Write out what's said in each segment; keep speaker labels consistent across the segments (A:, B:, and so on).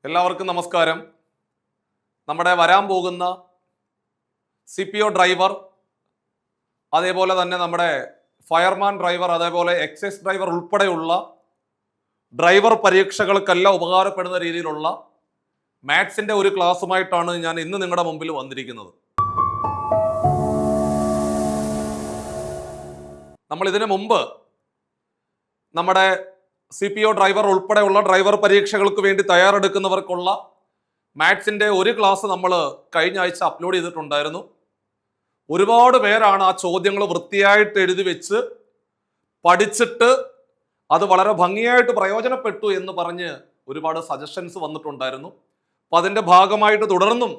A: എല്ലാവർക്കും നമസ്കാരം. നമ്മുടെ വരാൻ പോകുന്ന CPO ഡ്രൈവർ, അതേപോലെ തന്നെ നമ്മുടെ ഫയർമാൻ ഡ്രൈവർ, അതേപോലെ എക്സൈസ് ഡ്രൈവർ ഉൾപ്പെടെയുള്ള ഡ്രൈവർ പരീക്ഷകൾക്കെല്ലാം ഉപകാരപ്പെടുന്ന രീതിയിലുള്ള മാത്സിന്റെ ഒരു ക്ലാസ്സുമായിട്ടാണ് ഞാൻ ഇന്ന് നിങ്ങളുടെ മുമ്പിൽ വന്നിരിക്കുന്നത്. നമ്മൾ ഇതിനു മുമ്പ് നമ്മുടെ CPO ഡ്രൈവർ ഉൾപ്പെടെയുള്ള ഡ്രൈവർ പരീക്ഷകൾക്ക് വേണ്ടി തയ്യാറെടുക്കുന്നവർക്കുള്ള മാത്സിന്റെ ഒരു ക്ലാസ് നമ്മൾ കഴിഞ്ഞ ആഴ്ച അപ്ലോഡ് ചെയ്തിട്ടുണ്ടായിരുന്നു. ഒരുപാട് പേരാണ് ആ ചോദ്യങ്ങൾ വൃത്തിയായിട്ട് എഴുതി വെച്ച് പഠിച്ചിട്ട് അത് വളരെ ഭംഗിയായിട്ട് പ്രയോജനപ്പെട്ടു എന്ന് പറഞ്ഞ് ഒരുപാട് സജഷൻസ് വന്നിട്ടുണ്ടായിരുന്നു. അപ്പം അതിൻ്റെ ഭാഗമായിട്ട് തുടർന്നും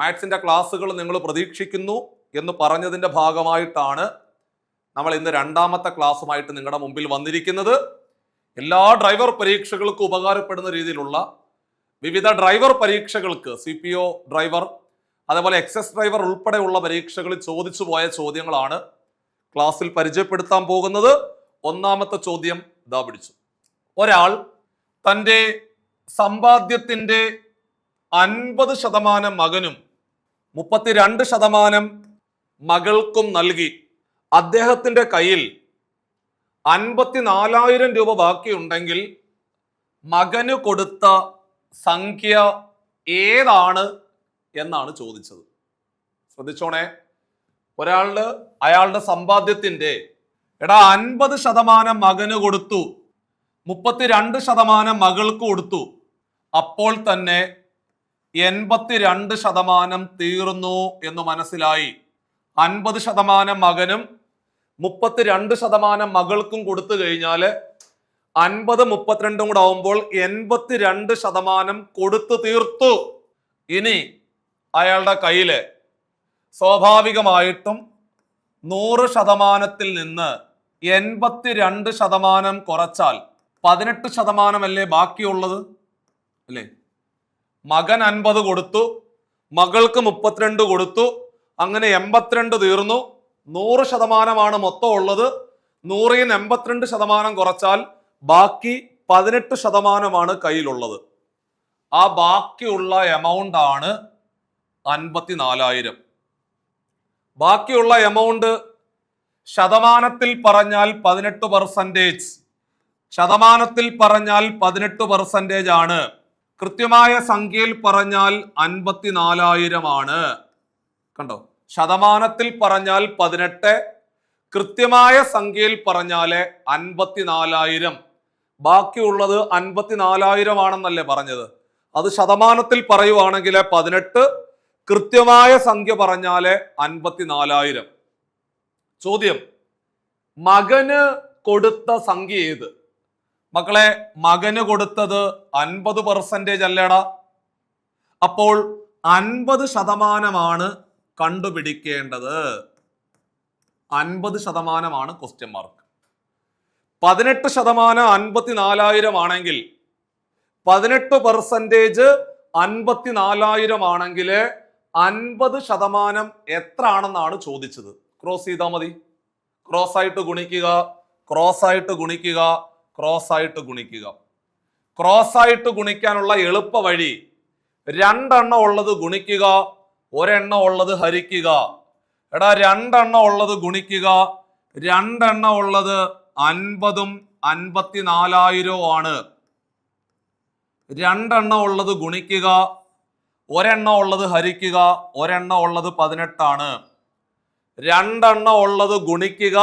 A: മാത്സിന്റെ ക്ലാസ്സുകൾ നിങ്ങൾ പ്രതീക്ഷിക്കുന്നു എന്ന് പറഞ്ഞതിൻ്റെ ഭാഗമായിട്ടാണ് നമ്മൾ ഇന്ന് രണ്ടാമത്തെ ക്ലാസ്സുമായിട്ട് നിങ്ങളുടെ മുമ്പിൽ വന്നിരിക്കുന്നത്. എല്ലാ ഡ്രൈവർ പരീക്ഷകൾക്കും ഉപകാരപ്പെടുന്ന രീതിയിലുള്ള വിവിധ ഡ്രൈവർ പരീക്ഷകൾക്ക് CPO ഡ്രൈവർ, അതേപോലെ എക്സസ് ഡ്രൈവർ ഉൾപ്പെടെയുള്ള പരീക്ഷകളിൽ ചോദിച്ചു പോയ ചോദ്യങ്ങളാണ് ക്ലാസ്സിൽ പരിചയപ്പെടുത്താൻ പോകുന്നത്. ഒന്നാമത്തെ ചോദ്യം ഇതാ പിടിച്ചു. ഒരാൾ തൻ്റെ സമ്പാദ്യത്തിൻ്റെ 50% മകനും 32% മകൾക്കും നൽകി അദ്ദേഹത്തിൻ്റെ കയ്യിൽ 54,000 രൂപ ബാക്കിയുണ്ടെങ്കിൽ മകന് കൊടുത്ത സംഖ്യ ഏതാണ് എന്നാണ് ചോദിച്ചത്. ശ്രദ്ധിച്ചോണേ, അയാളുടെ സമ്പാദ്യത്തിന്റെ 50% മകന് കൊടുത്തു, 32% മകൾക്ക് കൊടുത്തു. അപ്പോൾ തന്നെ 82% തീർന്നു എന്ന് മനസ്സിലായി. 50% മകനും 32% മകൾക്കും കൊടുത്തു കഴിഞ്ഞാൽ 50, 32 കൂടെ ആവുമ്പോൾ 82% കൊടുത്തു തീർത്തു. ഇനി അയാളുടെ കയ്യില് സ്വാഭാവികമായിട്ടും 100% നിന്ന് 82% കുറച്ചാൽ 18% അല്ലേ ബാക്കിയുള്ളത്, അല്ലേ? മകൻ 50 കൊടുത്തു, മകൾക്ക് 32 കൊടുത്തു, അങ്ങനെ 82 തീർന്നു. 100% മൊത്തം ഉള്ളത്. 100ൽ 82% കുറച്ചാൽ ബാക്കി 18% കയ്യിലുള്ളത്. ആ ബാക്കിയുള്ള എമൗണ്ട് ആണ് 54,000. ബാക്കിയുള്ള എമൗണ്ട് ശതമാനത്തിൽ പറഞ്ഞാൽ 18%. ശതമാനത്തിൽ പറഞ്ഞാൽ 18% ആണ്. കൃത്യമായ സംഖ്യയിൽ പറഞ്ഞാൽ 54,000 ആണ്. കണ്ടോ, ശതമാനത്തിൽ പറഞ്ഞാൽ 18, കൃത്യമായ സംഖ്യയിൽ പറഞ്ഞാൽ 54,000. ബാക്കിയുള്ളത് 54,000 ആണെന്നല്ലേ പറഞ്ഞത്. അത് ശതമാനത്തിൽ പറയുവാണെങ്കിൽ 18, കൃത്യമായ സംഖ്യ പറഞ്ഞാല് 54,000. ചോദ്യം, മകന് കൊടുത്ത സംഖ്യ ഏത്? മക്കളെ, മകന് കൊടുത്തത് 50% അല്ലേടാ. അപ്പോൾ 50% കണ്ടുപിടിക്കേണ്ടത്. 50% ക്വസ്റ്റ്യൻ മാർക്ക്. 18% 54,000 ആണെങ്കിൽ 18% 54,000 ആണെങ്കിൽ 50% എത്ര ആണെന്നാണ് ചോദിച്ചത്. ക്രോസ് ചെയ്താൽ മതി. ക്രോസ് ആയിട്ട് ഗുണിക്കുക, ക്രോസ് ആയിട്ട് ഗുണിക്കുക, ക്രോസ് ആയിട്ട് ഗുണിക്കുക. ക്രോസ് ആയിട്ട് ഗുണിക്കാനുള്ള എളുപ്പ വഴി 2 എണ്ണം ഉള്ളത് ഗുണിക്കുക, 1 എണ്ണം ഉള്ളത് ഹരിക്കുക. 2 എണ്ണം ഉള്ളത് ഗുണിക്കുക, 2 എണ്ണം ഉള്ളത് 50ഉം 54,000 ആണ്. 2 എണ്ണം ഉള്ളത് ഗുണിക്കുക, 1 എണ്ണം ഉള്ളത് ഹരിക്കുക, 1 എണ്ണം ഉള്ളത് 18 ആണ്. 2 എണ്ണം ഉള്ളത് ഗുണിക്കുക,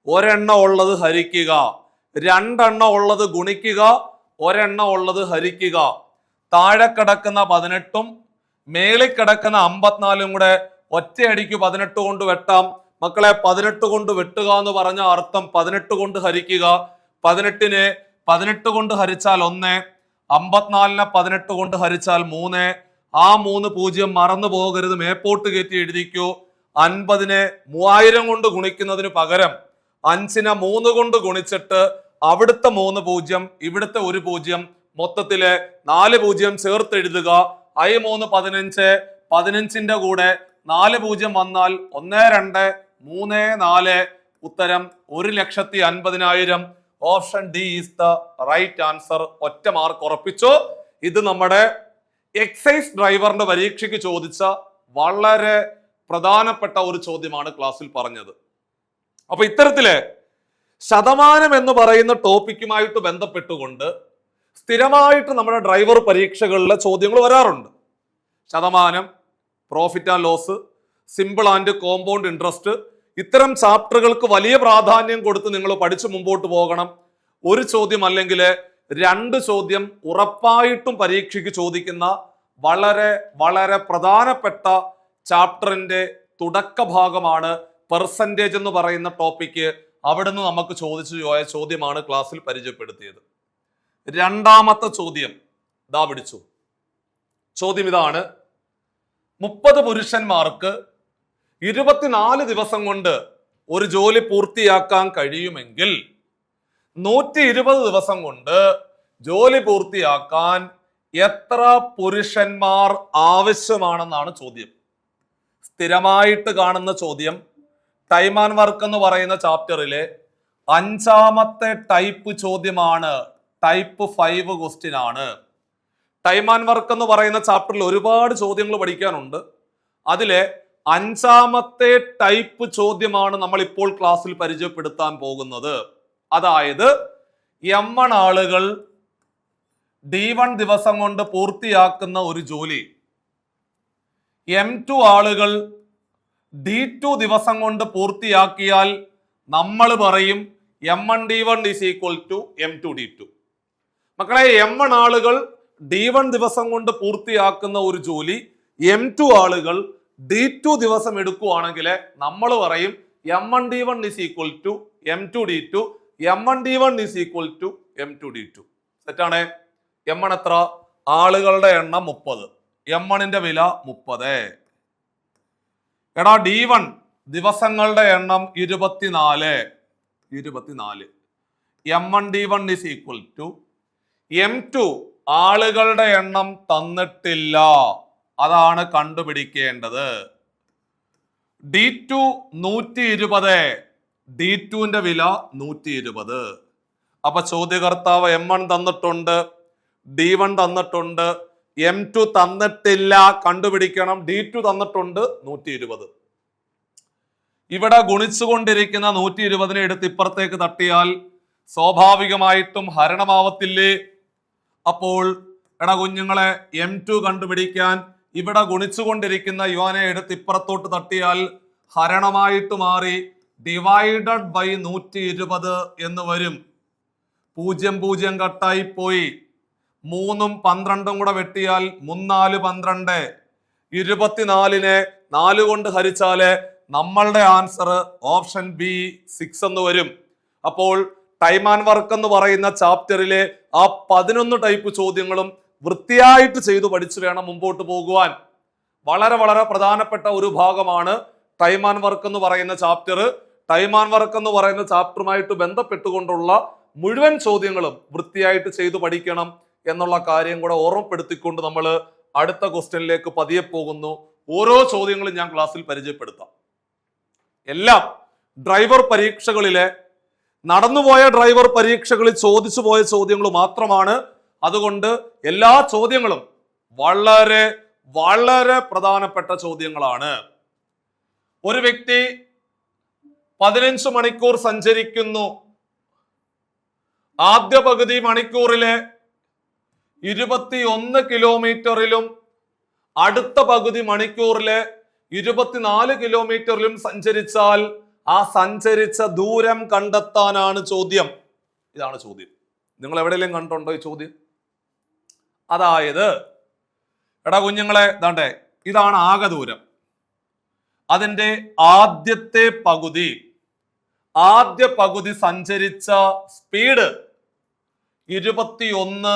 A: 1 എണ്ണം ഉള്ളത് ഹരിക്കുക. 2 എണ്ണം ഉള്ളത് ഗുണിക്കുക, 1 എണ്ണം ഉള്ളത് ഹരിക്കുക. താഴെ കിടക്കുന്ന 18ഉം മേളിൽ കിടക്കുന്ന 54ഉം കൂടെ ഒറ്റയടിക്ക് 18 കൊണ്ട് വെട്ടാം. മക്കളെ, 18 കൊണ്ട് വെട്ടുക എന്ന് പറഞ്ഞ അർത്ഥം 18 കൊണ്ട് ഹരിക്കുക. 18നെ 18 കൊണ്ട് ഹരിച്ചാൽ 1, 54നെ 18 കൊണ്ട് ഹരിച്ചാൽ 3. ആ 3 0 മറന്നു പോകരുത്, മേപ്പോട്ട് കയറ്റി എഴുതിക്കൂ. 50നെ 3000 കൊണ്ട് ഗുണിക്കുന്നതിന് പകരം 5നെ 3 കൊണ്ട് ഗുണിച്ചിട്ട് അവിടുത്തെ 3 0, ഇവിടുത്തെ 1 0, മൊത്തത്തില് 4 0 ചേർത്ത് എഴുതുക. I 3 15, 15ന്റെ കൂടെ 4 0 വന്നാൽ 1 2 3 4. ഉത്തരം 1,50,000. Option D is the right answer. ഒറ്റ മാർക്ക് ഉറപ്പിച്ചു. ഇത് നമ്മുടെ എക്സൈസ് ഡ്രൈവറിന്റെ പരീക്ഷയ്ക്ക് ചോദിച്ച വളരെ പ്രധാനപ്പെട്ട ഒരു ചോദ്യമാണ് ക്ലാസ്സിൽ പറഞ്ഞത്. അപ്പൊ ഇത്തരത്തില് ശതമാനം എന്ന് പറയുന്ന ടോപ്പിക്കുമായിട്ട് ബന്ധപ്പെട്ടുകൊണ്ട് സ്ഥിരമായിട്ട് നമ്മുടെ ഡ്രൈവർ പരീക്ഷകളിലെ ചോദ്യങ്ങൾ വരാറുണ്ട്. ശതമാനം, profit and loss, simple and compound interest, ഇത്തരം ചാപ്റ്ററുകൾക്ക് വലിയ പ്രാധാന്യം കൊടുത്ത് നിങ്ങൾ പഠിച്ചു മുമ്പോട്ട് പോകണം. ഒരു ചോദ്യം അല്ലെങ്കിൽ 2 ചോദ്യം ഉറപ്പായിട്ടും പരീക്ഷയ്ക്ക് ചോദിക്കുന്ന വളരെ വളരെ പ്രധാനപ്പെട്ട ചാപ്റ്ററിന്റെ തുടക്ക ഭാഗമാണ് പെർസെൻറ്റേജ് എന്ന് പറയുന്ന ടോപ്പിക്ക്. അവിടുന്ന് നമുക്ക് ചോദിച്ചു പോയ ചോദ്യമാണ് ക്ലാസ്സിൽ പരിചയപ്പെടുത്തിയത്. രണ്ടാമത്തെ ചോദ്യം ദാ പിടിച്ചു. ചോദ്യം ഇതാണ്: 30 പുരുഷന്മാർക്ക് 24 ദിവസം കൊണ്ട് ഒരു ജോലി പൂർത്തിയാക്കാൻ കഴിയുമെങ്കിൽ 120 ദിവസം കൊണ്ട് ജോലി പൂർത്തിയാക്കാൻ എത്ര പുരുഷന്മാർ ആവശ്യമാണെന്നാണ് ചോദ്യം. സ്ഥിരമായിട്ട് കാണുന്ന ചോദ്യം. ടൈം ആൻഡ് വർക്ക് എന്ന് പറയുന്ന ചാപ്റ്ററിലെ 5ാമത്തെ ടൈപ്പ് ചോദ്യമാണ്. ടൈപ്പ് 5 ക്വസ്റ്റ്യൻ ആണ്. ടൈം ആൻഡ് വർക്ക് എന്ന് പറയുന്ന ചാപ്റ്ററിൽ ഒരുപാട് ചോദ്യങ്ങൾ പഠിക്കാനുണ്ട്. അതിലെ 5ാമത്തെ ടൈപ്പ് ചോദ്യമാണ് നമ്മൾ ഇപ്പോൾ ക്ലാസ്സിൽ പരിചയപ്പെടുത്താൻ പോകുന്നത്. അതായത് M1 ആളുകൾ D1 ദിവസം കൊണ്ട് പൂർത്തിയാക്കുന്ന ഒരു ജോലി M2 ആളുകൾ D2 ദിവസം കൊണ്ട് പൂർത്തിയാക്കിയാൽ നമ്മൾ പറയും M1 D1 is equal to M2 D2. മക്കളെ, M1 ആളുകൾ D1 ദിവസം കൊണ്ട് പൂർത്തിയാക്കുന്ന ഒരു ജോലി M2 ആളുകൾ D2 ദിവസം എടുക്കുകയാണെങ്കിൽ നമ്മൾ പറയും M1 D1 is equal to M2 D2. M1 D1 is equal to M2 D2. സെറ്റാണ്. M1 എത്ര? ആളുകളുടെ എണ്ണം 30. M1ന്റെ വില 30. എടാ D1 ദിവസങ്ങളുടെ എണ്ണം 24. M1 D1 is equal to M2 ആളുകളുടെ എണ്ണം തന്നിട്ടില്ല, അതാണ് കണ്ടുപിടിക്കേണ്ടത്. D2 120. D2ന്റെ വില 120. അപ്പൊ ചോദ്യകർത്താവ് M1 തന്നിട്ടുണ്ട്, D1 തന്നിട്ടുണ്ട്, M2 തന്നിട്ടില്ല, കണ്ടുപിടിക്കണം. D2 തന്നിട്ടുണ്ട് 120. ഇവിടെ ഗുണിച്ചുകൊണ്ടിരിക്കുന്ന 120നെ എടുത്ത് ഇപ്പുറത്തേക്ക് തട്ടിയാൽ സ്വാഭാവികമായിട്ടും ഹരണമാവത്തില്ലേ? അപ്പോൾ എടാ കുഞ്ഞുങ്ങളെ, M2 കണ്ടുപിടിക്കാൻ ഇവിടെ ഗുണിച്ചുകൊണ്ടിരിക്കുന്ന യുവാനെ എടുത്ത് ഇപ്പുറത്തോട്ട് തട്ടിയാൽ ഹരണമായിട്ട് മാറി ഡിവൈഡഡ് ബൈ 120 എന്ന് വരും. 0 കട്ടായി പോയി. 3ഉം 12ഉം കൂടെ വെട്ടിയാൽ 3 4 12. 24നെ 4 കൊണ്ട് ഹരിച്ചാല് നമ്മളുടെ ആൻസർ ഓപ്ഷൻ ബി 6 എന്ന് വരും. അപ്പോൾ ടൈം ആൻഡ് വർക്ക് എന്ന് പറയുന്ന ചാപ്റ്ററിലെ ആ 11 ടൈപ്പ് ചോദ്യങ്ങളും വൃത്തിയായിട്ട് ചെയ്തു പഠിച്ചു വേണം മുമ്പോട്ട് പോകുവാൻ. വളരെ വളരെ പ്രധാനപ്പെട്ട ഒരു ഭാഗമാണ് ടൈം ആൻഡ് വർക്ക് എന്ന് പറയുന്ന ചാപ്റ്റർ. ടൈം ആൻഡ് വർക്ക് എന്ന് പറയുന്ന ചാപ്റ്ററുമായിട്ട് ബന്ധപ്പെട്ടുകൊണ്ടുള്ള മുഴുവൻ ചോദ്യങ്ങളും വൃത്തിയായിട്ട് ചെയ്തു പഠിക്കണം എന്നുള്ള കാര്യം കൂടെ ഓർമ്മപ്പെടുത്തിക്കൊണ്ട് നമ്മൾ അടുത്ത ക്വസ്റ്റ്യനിലേക്ക് പതിയെ പോകുന്നു. ഓരോ ചോദ്യങ്ങളും ഞാൻ ക്ലാസ്സിൽ പരിചയപ്പെടുത്താം. എല്ലാം ഡ്രൈവർ പരീക്ഷകളിലെ നടന്നുപോയ ഡ്രൈവർ പരീക്ഷകളിൽ ചോദിച്ചു പോയ ചോദ്യങ്ങൾ മാത്രമാണ്. അതുകൊണ്ട് എല്ലാ ചോദ്യങ്ങളും വളരെ വളരെ പ്രധാനപ്പെട്ട ചോദ്യങ്ങളാണ്. ഒരു വ്യക്തി 15 മണിക്കൂർ സഞ്ചരിക്കുന്നു. ആദ്യ പകുതി മണിക്കൂറിലെ 21 കിലോമീറ്ററിലും അടുത്ത പകുതി മണിക്കൂറിലെ 24 കിലോമീറ്ററിലും സഞ്ചരിച്ചാൽ ആ സഞ്ചരിച്ച ദൂരം കണ്ടെത്താനാണ് ചോദ്യം. ഇതാണ് ചോദ്യം. നിങ്ങൾ എവിടെയെങ്കിലും കണ്ടുണ്ടോ ഈ ചോദ്യം? അതായത് എടാ കുഞ്ഞുങ്ങളെ, ദാണ്ടേ ഇതാണ് ആകെ ദൂരം. അതിന്റെ ആദ്യ പകുതി സഞ്ചരിച്ച സ്പീഡ് 21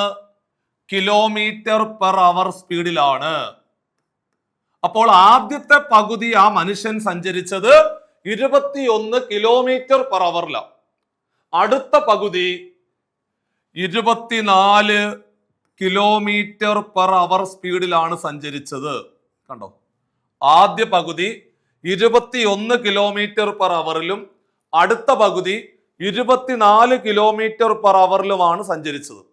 A: കിലോമീറ്റർ പെർ അവർ സ്പീഡിലാണ്. അപ്പോൾ ആദ്യത്തെ പകുതി ആ മനുഷ്യൻ സഞ്ചരിച്ചത് 21 കിലോമീറ്റർ പെർ അവറിലാണ്. അടുത്ത പകുതി 24 കിലോമീറ്റർ പെർ അവർ സ്പീഡിലാണ് സഞ്ചരിച്ചത്. കണ്ടോ? ആദ്യ പകുതി 21 കിലോമീറ്റർ പെർ അവറിലും അടുത്ത പകുതി 24 കിലോമീറ്റർ പെർ അവറിലുമാണ് സഞ്ചരിച്ചത്.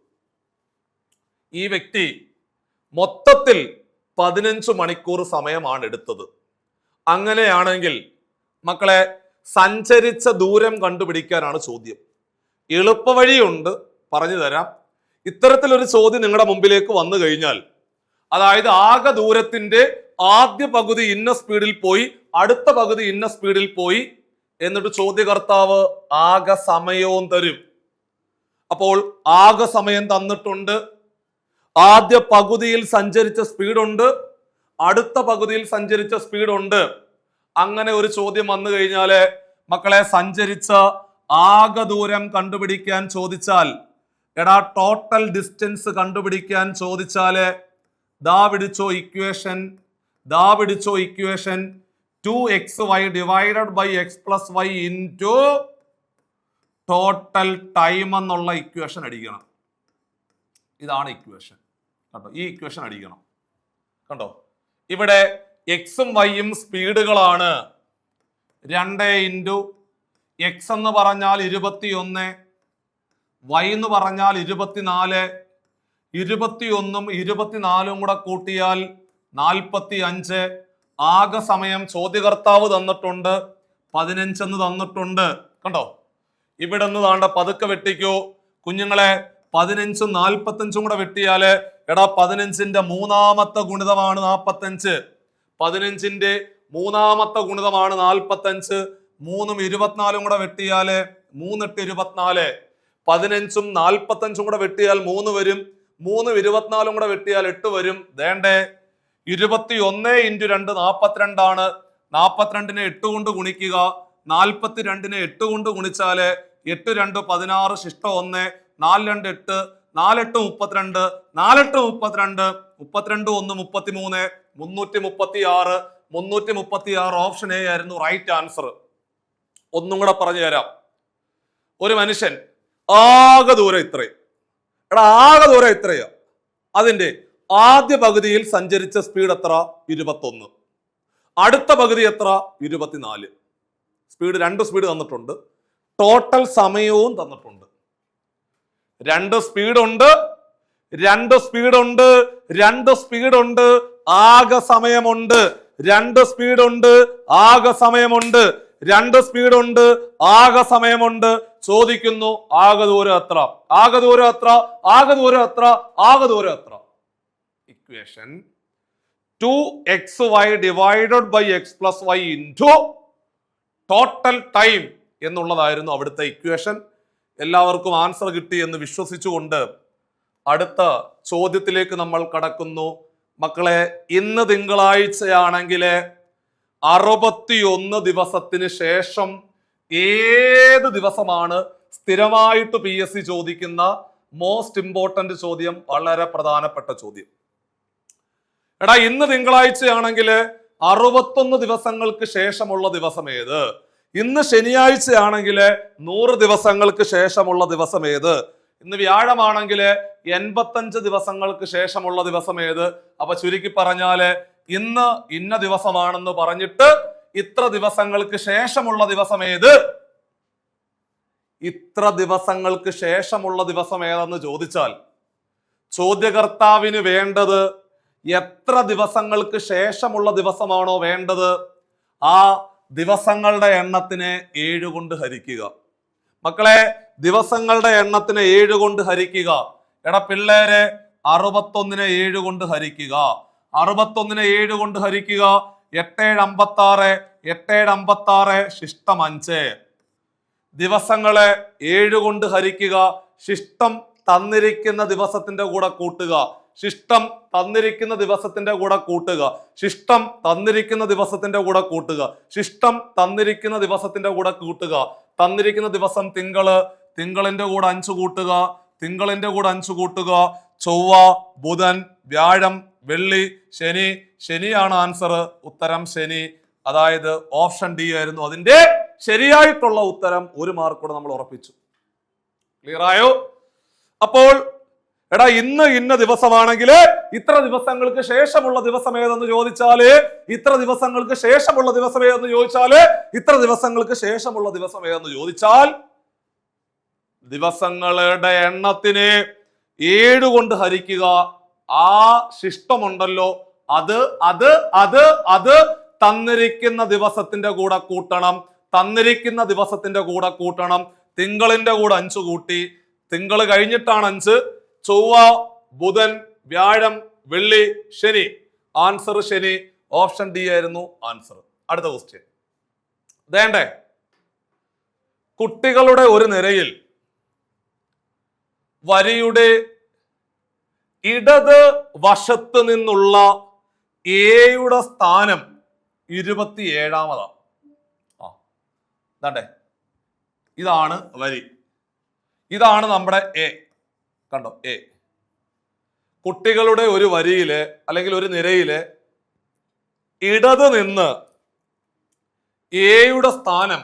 A: ഈ വ്യക്തി മൊത്തത്തിൽ 15 മണിക്കൂർ സമയമാണ് എടുത്തത്. അങ്ങനെയാണെങ്കിൽ മക്കളെ സഞ്ചരിച്ച ദൂരം കണ്ടുപിടിക്കാനാണ് ചോദ്യം. എളുപ്പവഴിയുണ്ട്, പറഞ്ഞു തരാം. ഇത്തരത്തിലൊരു ചോദ്യം നിങ്ങളുടെ മുമ്പിലേക്ക് വന്നു കഴിഞ്ഞാൽ, അതായത് ആകെ ദൂരത്തിന്റെ ആദ്യ പകുതി ഇന്ന സ്പീഡിൽ പോയി, അടുത്ത പകുതി ഇന്ന സ്പീഡിൽ പോയി, എന്നിട്ട് ചോദ്യകർത്താവ് ആകെ സമയവും തരും. അപ്പോൾ ആകെ സമയം തന്നിട്ടുണ്ട്, ആദ്യ പകുതിയിൽ സഞ്ചരിച്ച സ്പീഡുണ്ട്, അടുത്ത പകുതിയിൽ സഞ്ചരിച്ച സ്പീഡുണ്ട്. അങ്ങനെ ഒരു ചോദ്യം വന്നു കഴിഞ്ഞാല് മക്കളെ സഞ്ചരിച്ച ആകെ ദൂരം കണ്ടുപിടിക്കാൻ ചോദിച്ചാൽ, എടാ ടോട്ടൽ ഡിസ്റ്റൻസ് കണ്ടുപിടിക്കാൻ ചോദിച്ചാല് ദാ പിടിച്ചോ equation 2xy divided by x plus y into total time എന്നുള്ള ഇക്വേഷൻ അടിക്കണം. ഇതാണ് ഇക്വേഷൻ കണ്ടോ, ഈ ഇക്വേഷൻ അടിക്കണം. കണ്ടോ, ഇവിടെ എക്സും വൈയും സ്പീഡുകളാണ്. 2 ഇൻറ്റു എക്സ് എന്ന് പറഞ്ഞാൽ 21, വൈ എന്ന് പറഞ്ഞാൽ 24, 21ഉം 24ഉം കൂടെ കൂട്ടിയാൽ 45. ആകെ സമയം ചോദ്യകർത്താവ് തന്നിട്ടുണ്ട് 15 എന്ന് തന്നിട്ടുണ്ട്. കണ്ടോ, ഇവിടെ നിന്ന് താണ്ട പതുക്കെ വെട്ടിക്കോ കുഞ്ഞുങ്ങളെ. 15ഉം 45ഉം കൂടെ വെട്ടിയാല് എടാ 15ന്റെ മൂന്നാമത്തെ ഗുണിതമാണ് 45. 15ന്റെ മൂന്നാമത്തെ ഗുണിതമാണ് 45. 3ഉം 24ഉം കൂടെ വെട്ടിയാല് 3 8 24. 15ഉം 45ഉം കൂടെ വെട്ടിയാൽ 3 വരും. 3ഉം 24ഉം കൂടെ വെട്ടിയാൽ 8 വരും. വേണ്ടേ 21 ഇൻറ്റു 2 42 ആണ്. 42നെ 8 കൊണ്ട് ഗുണിക്കുക. 42നെ 8 കൊണ്ട് ഗുണിച്ചാല് 8 2 16 ശിഷ്ട 1 4 2 8 4 8 32 4 8 32 32 1 33 336 336 ഓപ്ഷൻ എ ആയിരുന്നു റൈറ്റ് ആൻസർ. ഒന്നും കൂടെ പറഞ്ഞു തരാം. ഒരു മനുഷ്യൻ ആകെ ദൂരം ഇത്രയും, എടാ ആകെ ദൂരം ഇത്രയാ, അതിന്റെ ആദ്യ പകുതിയിൽ സഞ്ചരിച്ച സ്പീഡ് എത്ര? 21. അടുത്ത പകുതി എത്ര? 24. സ്പീഡ് 2 സ്പീഡ് തന്നിട്ടുണ്ട്, ടോട്ടൽ സമയവും തന്നിട്ടുണ്ട്. 2 സ്പീഡുണ്ട്, 2 സ്പീഡുണ്ട്, 2 സ്പീഡുണ്ട്, ആകെ സമയമുണ്ട്. 2 സ്പീഡുണ്ട്, ആകെ സമയമുണ്ട്. 2 സ്പീഡുണ്ട്, ആകെ സമയമുണ്ട്. ചോദിക്കുന്നു ആകെ ദൂരം എത്ര? ആകെ ദൂരം എത്ര? ആകെ ദൂരം എത്ര? ആകെ ദൂരം എത്ര? Equation 2xy divided by x plus y into total time എന്നുള്ളതായിരുന്നു അവിടുത്തെ ഇക്വേഷൻ. എല്ലാവർക്കും ആൻസർ കിട്ടി എന്ന് വിശ്വസിച്ചുകൊണ്ട് അടുത്ത ചോദ്യത്തിലേക്ക് നമ്മൾ കടക്കുന്നു. മക്കളെ, ഇന്ന് തിങ്കളാഴ്ചയാണെങ്കിൽ 61 ദിവസത്തിന് ശേഷം ഏത് ദിവസമാണ് സ്ഥിരമായിട്ട് PSC ചോദിക്കുന്ന മോസ്റ്റ് ഇമ്പോർട്ടന്റ് ചോദ്യം, വളരെ പ്രധാനപ്പെട്ട ചോദ്യം. എടാ ഇന്ന് തിങ്കളാഴ്ചയാണെങ്കിൽ 61 ദിവസങ്ങൾക്ക് ശേഷമുള്ള ദിവസം ഏത്? ഇന്ന് ശനിയാഴ്ചയാണെങ്കിൽ 100 ദിവസങ്ങൾക്ക് ശേഷമുള്ള ദിവസം ഏത്? ഇന്ന് വ്യാഴമാണെങ്കിൽ 85 ദിവസങ്ങൾക്ക് ശേഷമുള്ള ദിവസം ഏത്? അപ്പൊ ചുരുക്കി പറഞ്ഞാല് ഇന്ന് ഇന്ന ദിവസമാണെന്ന് പറഞ്ഞിട്ട് ഇത്ര ദിവസങ്ങൾക്ക് ശേഷമുള്ള ദിവസം ഏത്? ഇത്ര ദിവസങ്ങൾക്ക് ശേഷമുള്ള ദിവസം ഏതെന്ന് ചോദിച്ചാൽ ചോദ്യകർത്താവിന് വേണ്ടത് എത്ര ദിവസങ്ങൾക്ക് ശേഷമുള്ള ദിവസമാണോ വേണ്ടത്, ആ ദിവസങ്ങളുടെ എണ്ണത്തിനെ 7 കൊണ്ട് ഹരിക്കുക. മക്കളെ, ദിവസങ്ങളുടെ എണ്ണത്തിനെ 7 കൊണ്ട് ഹരിക്കുക. എടാ പിള്ളേരെ, 61നെ 7 കൊണ്ട് ഹരിക്കുക. 61നെ 7 കൊണ്ട് ഹരിക്കുക. 8 56 8 56 ശിഷ്ടം 5. ദിവസങ്ങളെ 7 കൊണ്ട് ഹരിക്കുക. ശിഷ്ടം തന്നിരിക്കുന്ന ദിവസത്തിന്റെ കൂടെ കൂട്ടുക. ശിഷ്ടം തന്നിരിക്കുന്ന ദിവസത്തിന്റെ കൂടെ കൂട്ടുക. ശിഷ്ടം തന്നിരിക്കുന്ന ദിവസത്തിന്റെ കൂടെ കൂട്ടുക. ശിഷ്ടം തന്നിരിക്കുന്ന ദിവസത്തിന്റെ കൂടെ കൂട്ടുക. തന്നിരിക്കുന്ന ദിവസം തിങ്കള്, തിങ്കളിന്റെ കൂടെ 5 കൂട്ടുക. തിങ്കളിന്റെ കൂടെ 5 കൂട്ടുക. ചൊവ്വ, ബുധൻ, വ്യാഴം, വെള്ളി, ശനി. ശനിയാണ് ആൻസർ. ഉത്തരം ശനി. അതായത് ഓപ്ഷൻ ഡി ആയിരുന്നു അതിന്റെ ശരിയായിട്ടുള്ള ഉത്തരം. 1 മാർക്ക് കൂടെ നമ്മൾ ഉറപ്പിച്ചു. ക്ലിയർ ആയോ? അപ്പോൾ എടാ ഇന്ന് ഇന്ന ദിവസമാണെങ്കിൽ ഇത്ര ദിവസങ്ങൾക്ക് ശേഷമുള്ള ദിവസം ഏതെന്ന് ചോദിച്ചാല് ഇത്ര ദിവസങ്ങൾക്ക് ശേഷമുള്ള ദിവസം ഏതെന്ന് ചോദിച്ചാല് ഇത്ര ദിവസങ്ങൾക്ക് ശേഷമുള്ള ദിവസം ഏതെന്ന് ചോദിച്ചാൽ ദിവസങ്ങളുടെ എണ്ണത്തിനെ 7 കൊണ്ട് ഹരിക്കുക. ആ ശിഷ്ടമുണ്ടല്ലോ, അത് അത് അത് അത് തന്നിരിക്കുന്ന ദിവസത്തിന്റെ കൂടെ കൂട്ടണം. തന്നിരിക്കുന്ന ദിവസത്തിന്റെ കൂടെ കൂട്ടണം. തിങ്കളിന്റെ കൂടെ 5 കൂട്ടി. തിങ്കൾ കഴിഞ്ഞിട്ടാണ് 5. ചൊവ്വ, ബുധൻ, വ്യാഴം, വെള്ളി, ശനി. ആൻസർ ശനി. ഓപ്ഷൻ ഡി ആയിരുന്നു ആൻസർ. അടുത്ത ക്വസ്റ്റ്യൻ വേണ്ടേ? കുട്ടികളുടെ ഒരു നിരയിൽ വരിയുടെ ഇടത് വശത്ത് നിന്നുള്ള എയുടെ സ്ഥാനം 27-മതാണ്. ദാണ്ടേ, ഇതാണ് വരി. ഇതാണ് നമ്മുടെ എ. കണ്ടോ? എ. കുട്ടികളുടെ ഒരു വരിയില് അല്ലെങ്കിൽ ഒരു നിരയില് ഇടത് നിന്ന് എയുടെ സ്ഥാനം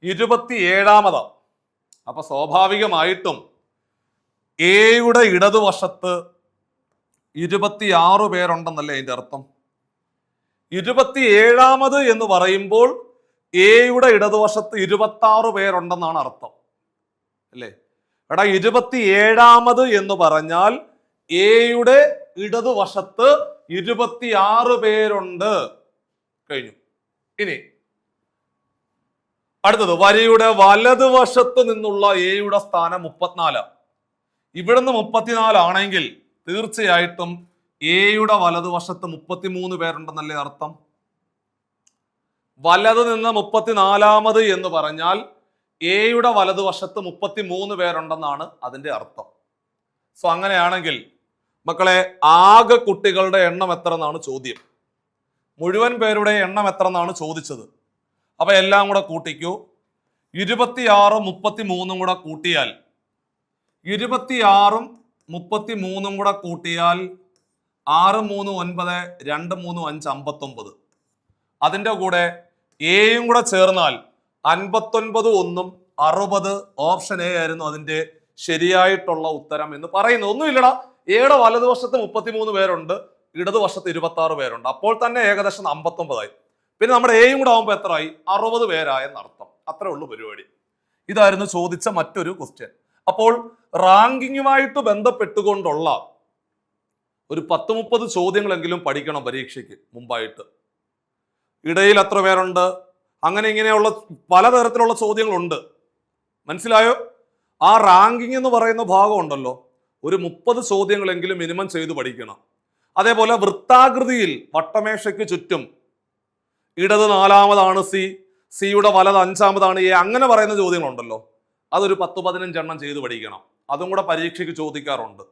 A: 27-മതാണ്. അപ്പൊ സ്വാഭാവികമായിട്ടും എയുടെ ഇടതുവശത്ത് 26 പേരുണ്ടെന്നല്ലേ അതിന്റെ അർത്ഥം? 27-മത് എന്ന് പറയുമ്പോൾ എയുടെ ഇടതുവശത്ത് 26 പേരുണ്ടെന്നാണ് അർത്ഥം, അല്ലേ? എടാ, 27-മത് എന്ന് പറഞ്ഞാൽ എയുടെ ഇടതുവശത്ത് 26 പേരുണ്ട്. കഴിഞ്ഞു. ഇനി അടുത്തത്, വരിയുടെ വലതുവശത്ത് നിന്നുള്ള എയുടെ സ്ഥാനം 34. ഇവിടുന്ന് 34 ആണെങ്കിൽ തീർച്ചയായിട്ടും എയുടെ വലതുവശത്ത് 33 പേരുണ്ടെന്നല്ലേ അർത്ഥം? വലത് നിന്ന് 34-മത് എന്ന് പറഞ്ഞാൽ എയുടെ വലതുവശത്ത് 33 പേരുണ്ടെന്നാണ് അതിന്റെ അർത്ഥം. സോ അങ്ങനെയാണെങ്കിൽ മക്കളെ, ആകെ കുട്ടികളുടെ എണ്ണം എത്ര എന്നാണ് ചോദ്യം. മുഴുവൻ പേരുടെ എണ്ണം എത്ര എന്നാണ് ചോദിച്ചത്. അപ്പൊ എല്ലാം കൂടെ കൂട്ടിക്കൂ. 26-ഉം 33-ഉം കൂടെ കൂട്ടിയാൽ 26-ഉം 33-ഉം കൂടെ കൂട്ടിയാൽ 6 3 9 2 3 5 59. അതിൻ്റെ കൂടെ എയും കൂടെ ചേർന്നാൽ 59 1 60. ഓപ്ഷൻ എ ആയിരുന്നു അതിന്റെ ശരിയായിട്ടുള്ള ഉത്തരം എന്ന് പറയുന്നത്. ഒന്നുമില്ലടാ, എയുടെ വലതുവശത്ത് 33 പേരുണ്ട്, ഇടതുവശത്ത് 26 പേരുണ്ട്. അപ്പോൾ തന്നെ ഏകദേശം 59ആയി. പിന്നെ നമ്മുടെ എയും കൂടെ ആകുമ്പോൾ എത്രയായി? 60 പേരായെന്നർത്ഥം. അത്രേ ഉള്ളൂ പരിപാടി. ഇതായിരുന്നു ചോദിച്ച മറ്റൊരു ക്വസ്റ്റ്യൻ. അപ്പോൾ റാങ്കിങ്ങുമായിട്ട് ബന്ധപ്പെട്ടുകൊണ്ടുള്ള ഒരു 10-30 ചോദ്യങ്ങളെങ്കിലും പഠിക്കണം പരീക്ഷയ്ക്ക് മുമ്പായിട്ട്. ഇടയിൽ എത്ര പേരുണ്ട്, അങ്ങനെ ഇങ്ങനെയുള്ള പലതരത്തിലുള്ള ചോദ്യങ്ങളുണ്ട്. മനസ്സിലായോ? ആ റാങ്കിങ് എന്ന് പറയുന്ന ഭാഗം ഉണ്ടല്ലോ, ഒരു 30 ചോദ്യങ്ങളെങ്കിലും മിനിമം ചെയ്ത് പഠിക്കണം. അതേപോലെ വൃത്താകൃതിയിൽ വട്ടമേശയ്ക്ക് ചുറ്റും ഇടത് 4-മതാണ് സി, സിയുടെ വലത് 5-മതാണ് എ, അങ്ങനെ പറയുന്ന ചോദ്യങ്ങളുണ്ടല്ലോ, അതൊരു 10-15 എണ്ണം ചെയ്ത് പഠിക്കണം. അതും കൂടെ പരീക്ഷയ്ക്ക് ചോദിക്കാറുണ്ട്.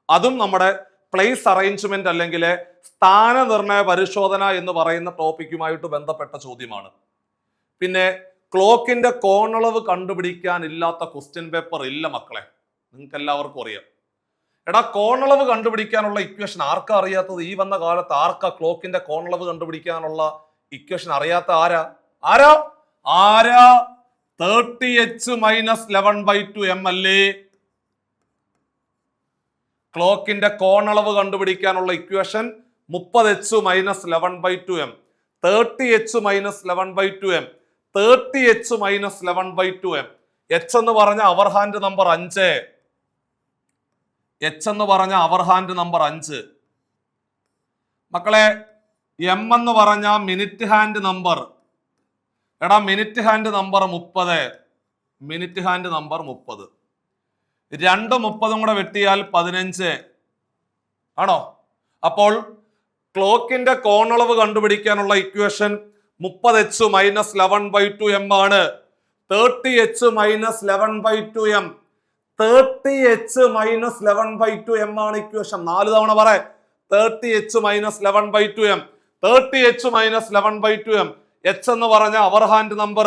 A: അതും നമ്മുടെ പ്ലേസ് അറേഞ്ച്മെന്റ് അല്ലെങ്കിൽ സ്ഥാനനിർണയ പരിശോധന എന്ന് പറയുന്ന ടോപ്പിക്കുമായിട്ട് ബന്ധപ്പെട്ട ചോദ്യമാണ്. പിന്നെ ക്ലോക്കിന്റെ കോണളവ് കണ്ടുപിടിക്കാൻ ഇല്ലാത്ത ക്വസ്റ്റ്യൻ പേപ്പർ ഇല്ല മക്കളെ, നിങ്ങൾക്ക് എല്ലാവർക്കും അറിയാം. എടാ, കോണളവ് കണ്ടുപിടിക്കാനുള്ള ഇക്വേഷൻ ആർക്കാ അറിയാത്തത്? ഈ വന്ന കാലത്ത് ആർക്കാ ക്ലോക്കിന്റെ കോണളവ് കണ്ടുപിടിക്കാനുള്ള ഇക്വേഷൻ അറിയാത്ത? ആരാ ആരാ ആരാ 30h - 11/2 m അല്ലേ? ക്ലോക്കിന്റെ കോണളവ് കണ്ടുപിടിക്കാനുള്ള equation 30h - 11/2 m. 30h - 11/2 m. 30h - 11/2 m. h എന്ന് പറഞ്ഞ അവർ ഹാൻഡ് നമ്പർ 5. h എന്ന് പറഞ്ഞ അവർ ഹാൻഡ് നമ്പർ 5 മക്കളെ. m എന്ന് പറഞ്ഞ മിനിറ്റ് ഹാൻഡ് നമ്പർ. എടാ, minute hand number 30. Minute hand number 30. 2 30 കൂടെ വെട്ടിയാൽ 15 ആണോ? അപ്പോൾ ക്ലോക്കിന്റെ കോണളവ് കണ്ടുപിടിക്കാനുള്ള ഇക്വേഷൻ 30h - 11/2 m ആണ്. 30h - 11/2 m. 30h - 11/2 m ആണ് ഇക്വേഷൻ. 4 തവണ പറ. 30h - 11/2 m. 30h - 11/2 m. h എന്ന് പറഞ്ഞ അവർ ഹാൻഡ് നമ്പർ,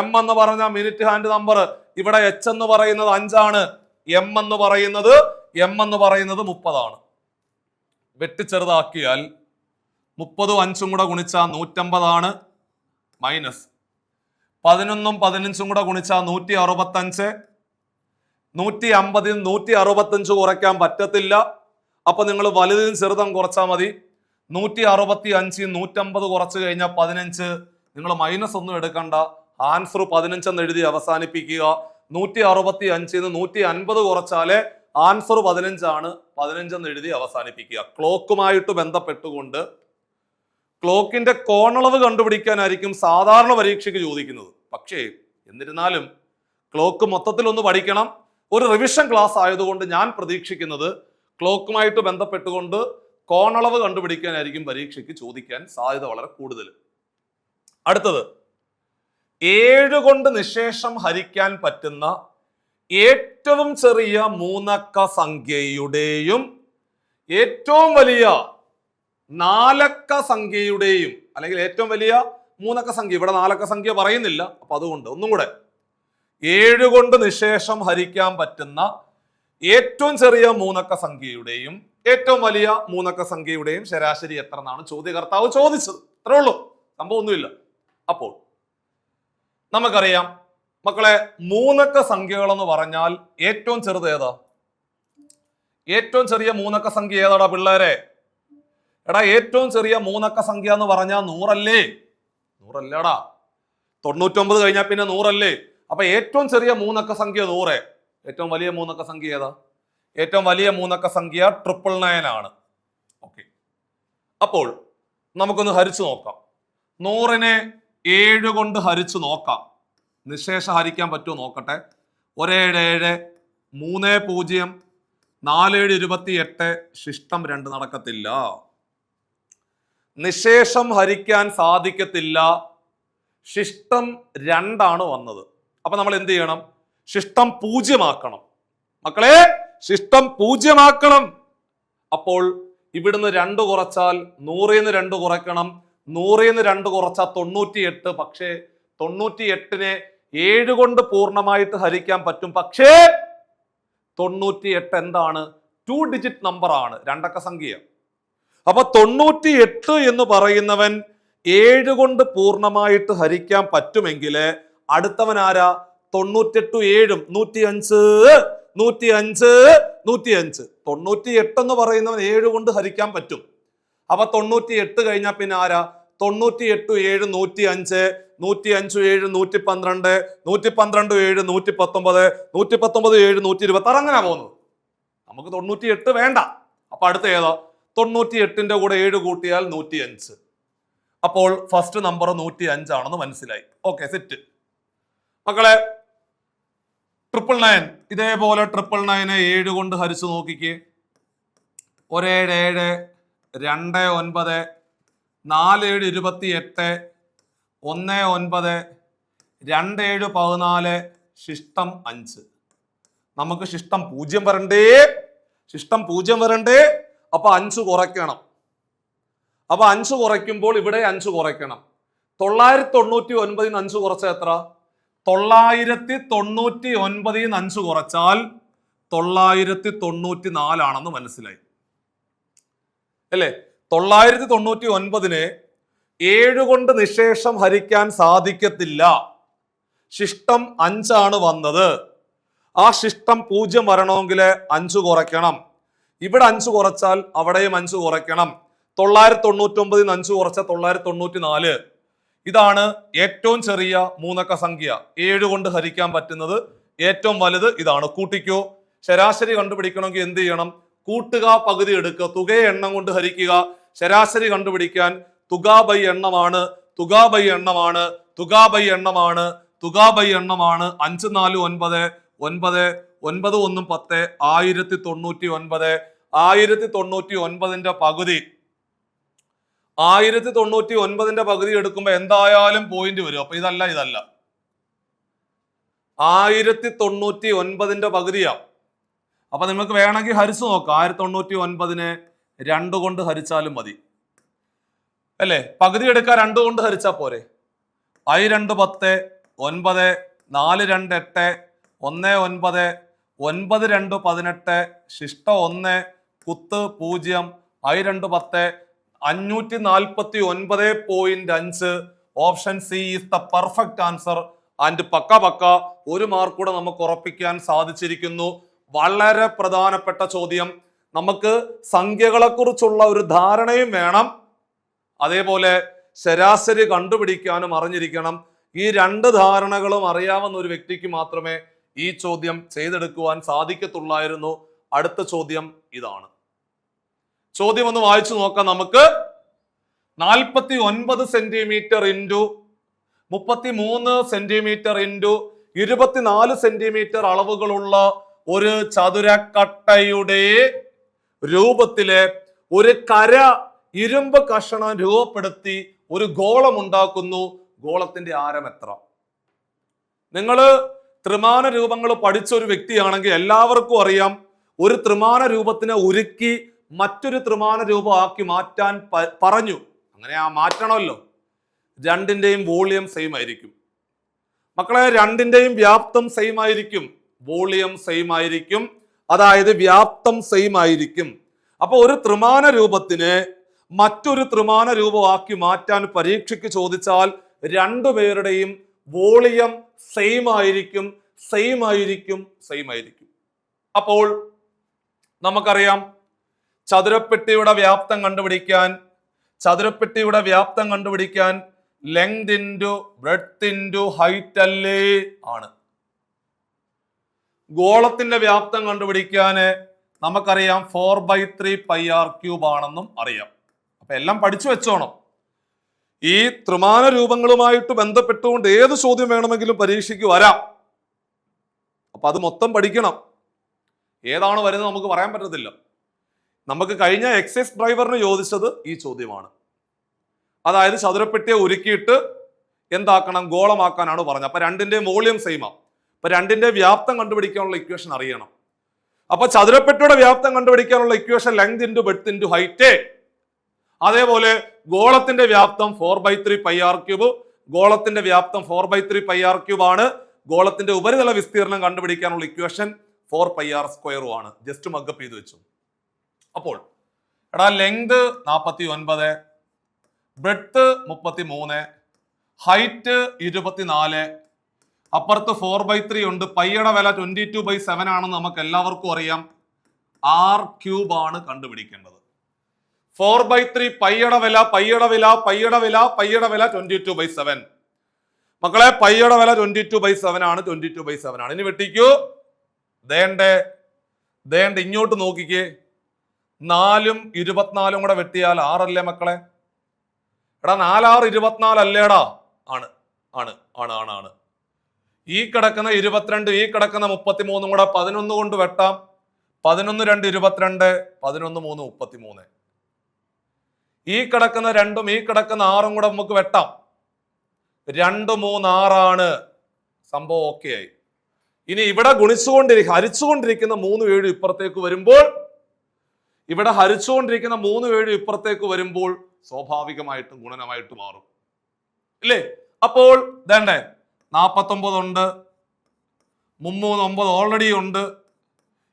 A: m എന്ന് പറഞ്ഞ മിനിറ്റ് ഹാൻഡ് നമ്പർ. ഇവിടെ h എന്ന് പറയുന്നത് 5 ആണ്, m എന്ന് പറയുന്നത് 30 ആണ്. വെട്ടിച്ചെറുതാക്കിയാൽ 30 5 കൂടെ ഗുണിച്ചാൽ 150 ആണ്. മൈനസ് 11 15 കൂടെ ഗുണിച്ചാൽ 165. 150 165 കുറയ്ക്കാൻ പറ്റത്തില്ല. അപ്പൊ നിങ്ങൾ വലുതിന് ചെറുതം കുറച്ചാൽ മതി. 165 150 കുറച്ച് കഴിഞ്ഞാൽ 15. നിങ്ങൾ മൈനസ് ഒന്നും എടുക്കണ്ട, ആൻസർ 15 എന്ന് എഴുതി അവസാനിപ്പിക്കുക. 165 150 കുറച്ചാലേ ആൻസർ 15 15 എന്ന് എഴുതി അവസാനിപ്പിക്കുക. ക്ലോക്കുമായിട്ട് ബന്ധപ്പെട്ടുകൊണ്ട് ക്ലോക്കിന്റെ കോണളവ് കണ്ടുപിടിക്കാനായിരിക്കും സാധാരണ പരീക്ഷയ്ക്ക് ചോദിക്കുന്നത്. പക്ഷേ എന്നിരുന്നാലും ക്ലോക്ക് മൊത്തത്തിൽ ഒന്ന് പഠിക്കണം. ഒരു റിവിഷൻ ക്ലാസ് ആയതുകൊണ്ട് ഞാൻ പ്രതീക്ഷിക്കുന്നത് ക്ലോക്കുമായിട്ട് ബന്ധപ്പെട്ടുകൊണ്ട് കോണളവ് കണ്ടുപിടിക്കാനായിരിക്കും പരീക്ഷയ്ക്ക് ചോദിക്കാൻ സാധ്യത വളരെ കൂടുതൽ. അടുത്തത് 7 കൊണ്ട് നിശേഷം ഹരിക്കാൻ പറ്റുന്ന ഏറ്റവും ചെറിയ മൂന്നക്ക സംഖ്യയുടെയും ഏറ്റവും വലിയ 4 അക്ക സംഖ്യയുടെയും, അല്ലെങ്കിൽ ഏറ്റവും വലിയ 3 അക്ക സംഖ്യ, ഇവിടെ 4 അക്ക സംഖ്യ പറയുന്നില്ല, അപ്പൊ അതുകൊണ്ട് ഒന്നും കൂടെ 7 കൊണ്ട് നിശേഷം ഹരിക്കാൻ പറ്റുന്ന ഏറ്റവും ചെറിയ 3 അക്ക സംഖ്യയുടെയും ഏറ്റവും വലിയ 3 അക്ക സംഖ്യയുടെയും ശരാശരി എത്ര എന്നാണ് ചോദ്യകർത്താവ് ചോദിച്ചത്. അത്രേ ഉള്ളൂ, സംഭവം ഒന്നുമില്ല. അപ്പോൾ നമുക്കറിയാം മക്കളെ, 3 അക്ക സംഖ്യകൾ എന്ന് പറഞ്ഞാൽ ഏറ്റവും ചെറുത് ഏതാ? ഏറ്റവും ചെറിയ 3 അക്ക സംഖ്യ ഏതാടാ പിള്ളേരെ? എടാ, ഏറ്റവും ചെറിയ 3 അക്ക സംഖ്യ എന്ന് പറഞ്ഞാൽ 100 അല്ലേ? 100 അല്ലേടാ. 99 കഴിഞ്ഞാൽ പിന്നെ 100 അല്ലേ? അപ്പൊ ഏറ്റവും ചെറിയ 3 അക്ക സംഖ്യ 100. ഏറ്റവും വലിയ 3 അക്ക സംഖ്യ ഏതാ? ഏറ്റവും വലിയ 3 അക്ക സംഖ്യ 999 ആണ്. ഓക്കെ, അപ്പോൾ നമുക്കൊന്ന് ഹരിച്ചു നോക്കാം. 100നെ 7 കൊണ്ട് ഹരിച്ചു നോക്കാം. നിശേഷം ഹരിക്കാൻ പറ്റുമോ നോക്കട്ടെ. 1 7 3 0 4 7 28 ശിഷ്ടം 2 നടക്കത്തില്ല. നിശേഷം ഹരിക്കാൻ സാധിക്കത്തില്ല. ശിഷ്ടം 2 വന്നത്. അപ്പൊ നമ്മൾ എന്ത് ചെയ്യണം? ശിഷ്ടം 0 ആക്കണം മക്കളെ, ശിഷ്ടം 0 ആക്കണം. അപ്പോൾ ഇവിടുന്ന് 2 കുറച്ചാൽ 100ന്ന് 2 കുറയ്ക്കണം. 100ന്ന് 2 കുറച്ചാൽ 98. പക്ഷേ 98നെ 7 കൊണ്ട് പൂർണ്ണമായിട്ട് ഹരിക്കാൻ പറ്റും. പക്ഷേ 98 എന്താണ്? 2 ഡിജിറ്റ് നമ്പർ ആണ്, 2 അക്ക സംഖ്യ. അപ്പൊ 98 എന്ന് പറയുന്നവൻ 7 കൊണ്ട് പൂർണ്ണമായിട്ട് ഹരിക്കാൻ പറ്റുമെങ്കിൽ അടുത്തവൻ ആരാ? 98 7 105 105 105. 98 എന്ന് പറയുന്നവൻ 7 കൊണ്ട് ഹരിക്കാൻ പറ്റും. അപ്പൊ 98 കഴിഞ്ഞാൽ പിന്നെ ആരാ? 98 7 105 105 7 112 112 7 119 119 7 126 അങ്ങനെ പോകുന്നത്. നമുക്ക് 98 വേണ്ട. അപ്പൊ അടുത്ത ഏതാ? 98ന്റെ കൂടെ 7 കൂട്ടിയാൽ 105. അപ്പോൾ ഫസ്റ്റ് നമ്പർ 105 ആണെന്ന് മനസ്സിലായി. Okay, set. മക്കളെ, 999 ഇതേപോലെ 999നെ 7 കൊണ്ട് ഹരിച്ചു നോക്കിക്കേ. 1 7 7 2 9 4 7 28 1 9 2 7 14 ശിഷ്ടം 5. നമുക്ക് ശിഷ്ടം 0 വരണ്ടേ? ശിഷ്ടം 0 വരണ്ടേ? അപ്പൊ 5 കുറയ്ക്കണം. അപ്പൊ 5 കുറയ്ക്കുമ്പോൾ ഇവിടെ 5 കുറയ്ക്കണം. 999 5 കുറച്ചാൽ എത്ര? 999 5 കുറച്ചാൽ 994 ആണെന്ന് മനസ്സിലായി അല്ലേ? 999നെ 7 കൊണ്ട് നിശേഷം ഹരിക്കാൻ സാധിക്കത്തില്ല. ശിഷ്ടം 5 വന്നത്. ആ ശിഷ്ടം 0 വരണമെങ്കിൽ 5 കുറയ്ക്കണം. ഇവിടെ 5 കുറച്ചാൽ അവിടെയും 5 കുറയ്ക്കണം. 999 5 കുറച്ചാൽ 994. ഇതാണ് ഏറ്റവും ചെറിയ 3 അക്ക സംഖ്യ. 7 കൊണ്ട് ഹരിക്കാൻ പറ്റുന്നത് ഏറ്റവും വലുത് ഇതാണ്. കൂട്ടിക്കോ. ശരാശരി കണ്ടുപിടിക്കണമെങ്കിൽ എന്ത് ചെയ്യണം? കൂട്ടുക, പകുതി എടുക്കുക, തുകയെ എണ്ണം കൊണ്ട് ഹരിക്കുക. ശരാശരി കണ്ടുപിടിക്കാൻ തുക ബൈ എണ്ണമാണ്, തുക ബൈ എണ്ണമാണ്, തുക ബൈ എണ്ണമാണ്, തുക ബൈ എണ്ണമാണ്. 5 4 9 9 9 1 10 1099. 1099ന്റെ പകുതി 1099ന്റെ പകുതി എടുക്കുമ്പോ എന്തായാലും പോയിന്റ് വരും. അപ്പൊ ഇതല്ല 1099ന്റെ പകുതിയാ. അപ്പൊ നിങ്ങൾക്ക് വേണമെങ്കിൽ ഹരിച്ചു നോക്കാം. 1099നെ 2 കൊണ്ട് ഹരിച്ചാലും മതി അല്ലേ? പകുതി എടുക്കാൻ 2 കൊണ്ട് ഹരിച്ചാൽ പോരെ? 2 10 9 4 2 8 1 9 9 2 18 ശിഷ്ടം 1 കുത്ത് 0 2 10 549.5. Option C is the perfect answer. And പക്ക ഒരു മാർക്ക് കൂടെ നമുക്ക് ഉറപ്പിക്കാൻ സാധിച്ചിരിക്കുന്നു. വളരെ പ്രധാനപ്പെട്ട ചോദ്യം. നമുക്ക് സംഖ്യകളെ കുറിച്ചുള്ള ഒരു ധാരണയും വേണം, അതേപോലെ ശരാശരി കണ്ടുപിടിക്കാനും അറിഞ്ഞിരിക്കണം. ഈ 2 ധാരണകളും അറിയാവുന്ന ഒരു വ്യക്തിക്ക് മാത്രമേ ഈ ചോദ്യം ചെയ്തെടുക്കുവാൻ സാധിക്കത്തുള്ളായിരുന്നു. അടുത്ത ചോദ്യം ഇതാണ്. ചോദ്യം ഒന്ന് വായിച്ചു നോക്കാം നമുക്ക്. 49 centimetre into 33 centimetre into 24 centimetre അളവുകളുള്ള ഒരു ചതുരക്കട്ടയുടെ രൂപത്തിലെ ഒരു കര ഇരുമ്പ് കഷണം രൂപപ്പെടുത്തി ഒരു ഗോളം ഉണ്ടാക്കുന്നു. ഗോളത്തിന്റെ ആരം എത്ര? നിങ്ങൾ ത്രിമാന രൂപങ്ങൾ പഠിച്ച ഒരു വ്യക്തിയാണെങ്കിൽ എല്ലാവർക്കും അറിയാം, ഒരു ത്രിമാന രൂപത്തിനെ ഉരുക്കി മറ്റൊരു ത്രിമാന രൂപമാക്കി മാറ്റാൻ പറഞ്ഞു. അങ്ങനെ മാറ്റണമല്ലോ. രണ്ടിന്റെയും വോളിയം സെയിം ആയിരിക്കും മക്കളെ, രണ്ടിന്റെയും വ്യാപ്തം സെയിം ആയിരിക്കും, വോളിയം സെയിം ആയിരിക്കും, അതായത് വ്യാപ്തം സെയിം ആയിരിക്കും. അപ്പൊ ഒരു ത്രിമാന രൂപത്തിന് മറ്റൊരു ത്രിമാന രൂപമാക്കി മാറ്റാൻ പരീക്ഷയ്ക്ക് ചോദിച്ചാൽ രണ്ടുപേരുടെയും വോളിയം സെയിം ആയിരിക്കും, സെയിം ആയിരിക്കും, സെയിം ആയിരിക്കും. അപ്പോൾ നമുക്കറിയാം ചതുരപ്പെട്ടിയുടെ വ്യാപ്തം കണ്ടുപിടിക്കാൻ length into breadth into height അല്ലേ ആണ്. ഗോളത്തിന്റെ വ്യാപ്തം കണ്ടുപിടിക്കാൻ നമുക്കറിയാം 4/3 πr³ ആണെന്നും അറിയാം. അപ്പൊ എല്ലാം പഠിച്ചു വെച്ചോണം. ഈ ത്രിമാന രൂപങ്ങളുമായിട്ട് ബന്ധപ്പെട്ടുകൊണ്ട് ഏത് ചോദ്യം വേണമെങ്കിലും പരീക്ഷയ്ക്ക് വരാം. അപ്പൊ അത് മൊത്തം പഠിക്കണം. ഏതാണ് വരുന്നത് നമുക്ക് പറയാൻ പറ്റത്തില്ല. നമുക്ക് കഴിഞ്ഞ എക്സൈസ് ഡ്രൈവറിന് ചോദിച്ചത് ഈ ചോദ്യമാണ്. അതായത് ചതുരപ്പെട്ടിയെ ഉരുക്കിയിട്ട് എന്താക്കണം, ഗോളമാക്കാനാണ് പറഞ്ഞത്. അപ്പൊ രണ്ടിന്റെയും വോളിയം സെയിമാ. അപ്പൊ രണ്ടിന്റെ വ്യാപ്തം കണ്ടുപിടിക്കാനുള്ള ഇക്വേഷൻ അറിയണം. അപ്പൊ ചതുരപ്പെട്ടിയുടെ വ്യാപ്തം കണ്ടുപിടിക്കാനുള്ള equation length into breadth into height. അതേപോലെ ഗോളത്തിന്റെ വ്യാപ്തം 4/3 πr³. ഗോളത്തിന്റെ വ്യാപ്തം 4/3 πr³ ആണ്. ഗോളത്തിന്റെ ഉപരിതല വിസ്തീർണം കണ്ടുപിടിക്കാനുള്ള ഇക്വേഷൻ 4πr² ആണ്. ജസ്റ്റ് മഗ്ഗപ്പ് ചെയ്ത് വെച്ചു. അപ്പോൾ എടാ ലെങ്ത് 49, ബ്രെഡ്ത്ത് 33, ഹൈറ്റ് 24, അപ്പുറത്ത് 4/3 ഉണ്ട്. പൈയുടെ വില 22/7 ആണെന്ന് നമുക്ക് എല്ലാവർക്കും അറിയാം. r³ ആണ് കണ്ടുപിടിക്കേണ്ടത്. 4/3 പൈയുടെ വില 22/7. മക്കളെ പൈയുടെ വില 22/7 ആണ്. 22/7 ആണ്. ഇനി വെട്ടിക്കൂ. ദേണ്ട ഇങ്ങോട്ട് നോക്കിക്കേ. 4ഉം 24ഉം കൂടെ വെട്ടിയാൽ 6 അല്ലേ മക്കളെ? എടാ 4 6 24 അല്ലേടാ? ആണ് ആണ് ആണ് ആണ് ആണ് ഈ കിടക്കുന്ന 22, ഈ കിടക്കുന്ന 33 കൂടെ 11 കൊണ്ട് വെട്ടാം. 11 2 22, 11 3 33. ഈ കിടക്കുന്ന 2ഉം ഈ കിടക്കുന്ന 6ഉം കൂടെ നമുക്ക് വെട്ടാം. 2 3 6 ആണ്. സംഭവം ഓക്കെ ആയി. ഇനി ഇവിടെ ഹരിച്ചുകൊണ്ടിരിക്കുന്ന 3 7 ഇപ്പുറത്തേക്ക് വരുമ്പോൾ സ്വാഭാവികമായിട്ടും ഗുണനമായിട്ട് മാറും ഇല്ലേ? അപ്പോൾ വേണ്ടേ 49 ഉണ്ട്, 39 ഓൾറെഡി ഉണ്ട്.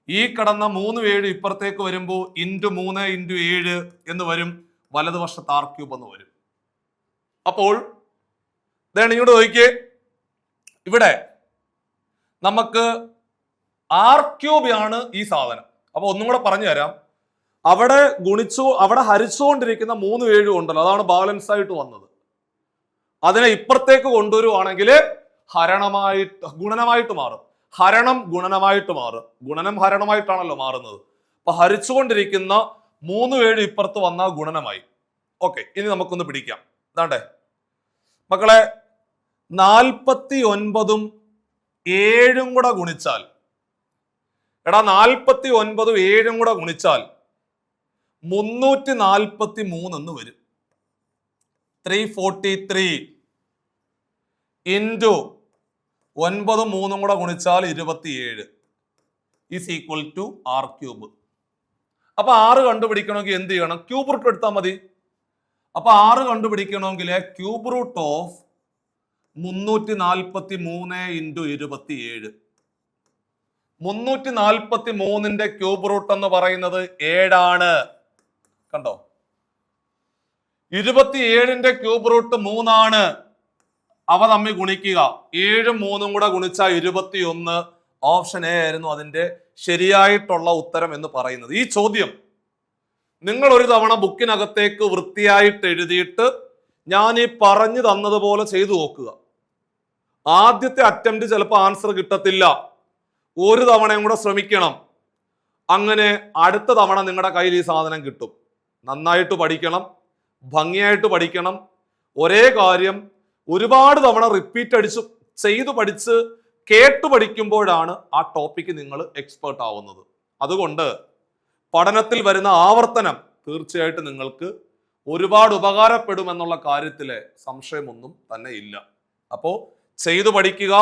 A: ഈ കടന്ന 3 7 ഇപ്പുറത്തേക്ക് വരുമ്പോൾ × 3 × 7 എന്ന് വരും. വലതുവശത്ത് r³ എന്ന് വരും. അപ്പോൾ ഇങ്ങോട്ട് നോക്കിയേ. ഇവിടെ നമുക്ക് r³ ആണ് ഈ സാധനം. അപ്പൊ ഒന്നും കൂടെ പറഞ്ഞു തരാം. അവിടെ ഹരിച്ചുകൊണ്ടിരിക്കുന്ന 3 7 ഉണ്ടല്ലോ, അതാണ് ബാലൻസ് ആയിട്ട് വന്നത്. അതിനെ ഇപ്പുറത്തേക്ക് കൊണ്ടുവരുവാണെങ്കിൽ ഗുണനമായിട്ട് മാറും. ഹരണം ഗുണനമായിട്ട് മാറും. ഗുണനം ഹരണമായിട്ടാണല്ലോ മാറുന്നത്. അപ്പൊ ഹരിച്ചുകൊണ്ടിരിക്കുന്ന 3 7 ഇപ്പുറത്ത് വന്നാൽ ഗുണനമായി. ഓക്കെ, ഇനി നമുക്കൊന്ന് പിടിക്കാം. ഇതാണ്ടേ മക്കളെ 49ഉം 7ഉം കൂടെ ഗുണിച്ചാൽ 49ഉം 7ഉം കൂടെ ഗുണിച്ചാൽ 343 എന്ന് വരും. 343 ഇൻറ്റു 9 3ഉം കൂടെ ഗുണിച്ചാൽ 27 ഈസ് ഈക്വൽ ടു r³. അപ്പൊ 6 കണ്ടുപിടിക്കണമെങ്കിൽ എന്ത് ചെയ്യണം? ക്യൂബ് റൂട്ട് എടുത്താൽ മതി. അപ്പൊ 6 കണ്ടുപിടിക്കണമെങ്കിൽ ക്യൂബ് റൂട്ട് ഓഫ് 343 ഇൻറ്റു 27. 343ന്റെ ക്യൂബ് റൂട്ട് എന്ന് പറയുന്നത് 7 ആണ്. കണ്ടോ? 27ന്റെ ക്യൂബ് റൂട്ട് 3 ആണ്. അവ തമ്മിൽ ഗുണിക്കുക. 7ഉം 3ഉം കൂടെ ഗുണിച്ചാൽ 21. ഓപ്ഷൻ എ ആയിരുന്നു അതിന്റെ ശരിയായിട്ടുള്ള ഉത്തരം എന്ന് പറയുന്നത്. ഈ ചോദ്യം നിങ്ങൾ ഒരു തവണ ബുക്കിനകത്തേക്ക് വൃത്തിയായിട്ട് എഴുതിയിട്ട് ഞാൻ ഈ പറഞ്ഞു തന്നതുപോലെ ചെയ്തു നോക്കുക. ആദ്യത്തെ അറ്റംപ്റ്റ് ചിലപ്പോൾ ആൻസർ കിട്ടത്തില്ല. ഒരു തവണയും കൂടെ ശ്രമിക്കണം. അങ്ങനെ അടുത്ത തവണ നിങ്ങളുടെ കയ്യിൽ ഈ സാധനം കിട്ടും. നന്നായിട്ട് പഠിക്കണം, ഭംഗിയായിട്ട് പഠിക്കണം. ഒരേ കാര്യം ഒരുപാട് തവണ റിപ്പീറ്റ് അടിച്ച് ചെയ്തു പഠിച്ച് കേട്ടു പഠിക്കുമ്പോഴാണ് ആ ടോപ്പിക്ക് നിങ്ങൾ എക്സ്പേർട്ട് ആവുന്നത്. അതുകൊണ്ട് പഠനത്തിൽ വരുന്ന ആവർത്തനം തീർച്ചയായിട്ടും നിങ്ങൾക്ക് ഒരുപാട് ഉപകാരപ്പെടുമെന്നുള്ള കാര്യത്തിലെ സംശയമൊന്നും തന്നെ ഇല്ല. അപ്പോൾ ചെയ്തു പഠിക്കുക,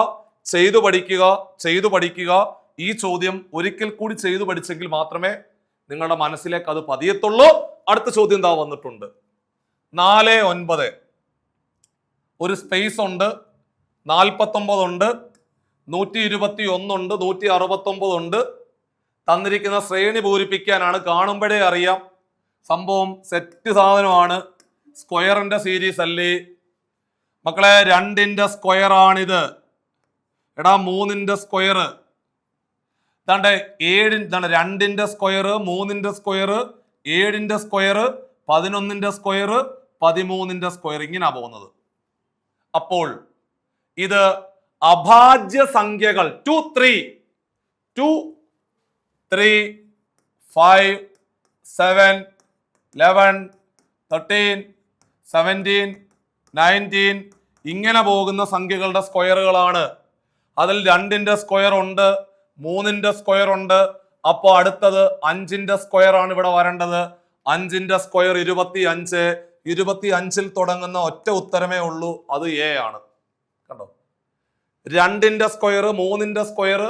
A: ചെയ്തു പഠിക്കുക, ചെയ്തു പഠിക്കുക. ഈ ചോദ്യം ഒരിക്കൽ കൂടി ചെയ്തു പഠിച്ചെങ്കിൽ മാത്രമേ നിങ്ങളുടെ മനസ്സിലേക്ക് അത് പതിയത്തുള്ളൂ. അടുത്ത ചോദ്യം എന്താ വന്നിട്ടുണ്ട്? 4, 9 ഒരു സ്പേസ് ഉണ്ട്, 49 ഉണ്ട്, 121 ഉണ്ട്, 169 ഉണ്ട്. തന്നിരിക്കുന്ന ശ്രേണി പൂരിപ്പിക്കാനാണ്. കാണുമ്പോഴേ അറിയാം സംഭവം സെറ്റ് സാധനമാണ്. സ്ക്വയറിന്റെ സീരീസ് അല്ലേ മക്കളെ? 2ന്റെ സ്ക്വയർ ആണിത്. എടാ 3ന്റെ സ്ക്വയർ ഇതാണ്ട് 7, 2ന്റെ സ്ക്വയർ, 3ന്റെ സ്ക്വയർ, 7ന്റെ സ്ക്വയർ, 11ന്റെ സ്ക്വയർ, 13ന്റെ സ്ക്വയർ, ഇങ്ങനെയാ പോകുന്നത്. അപ്പോൾ ഇത് അഭാജ്യ സംഖ്യകൾ 2, 3, 5, 7, 11, 13, 17, 19 ഇങ്ങനെ പോകുന്ന സംഖ്യകളുടെ സ്ക്വയറുകളാണ്. അതിൽ 2ന്റെ സ്ക്വയർ ഉണ്ട്, 3ന്റെ സ്ക്വയർ ഉണ്ട്. അപ്പോൾ അടുത്തത് 5ന്റെ സ്ക്വയർ ആണ് ഇവിടെ വരേണ്ടത്. 5ന്റെ സ്ക്വയർ 25. 25ൽ തുടങ്ങുന്ന ഒറ്റ ഉത്തരമേ ഉള്ളൂ, അത് എ ആണ്. കണ്ടോ? 2ന്റെ സ്ക്വയർ, 3ന്റെ സ്ക്വയർ,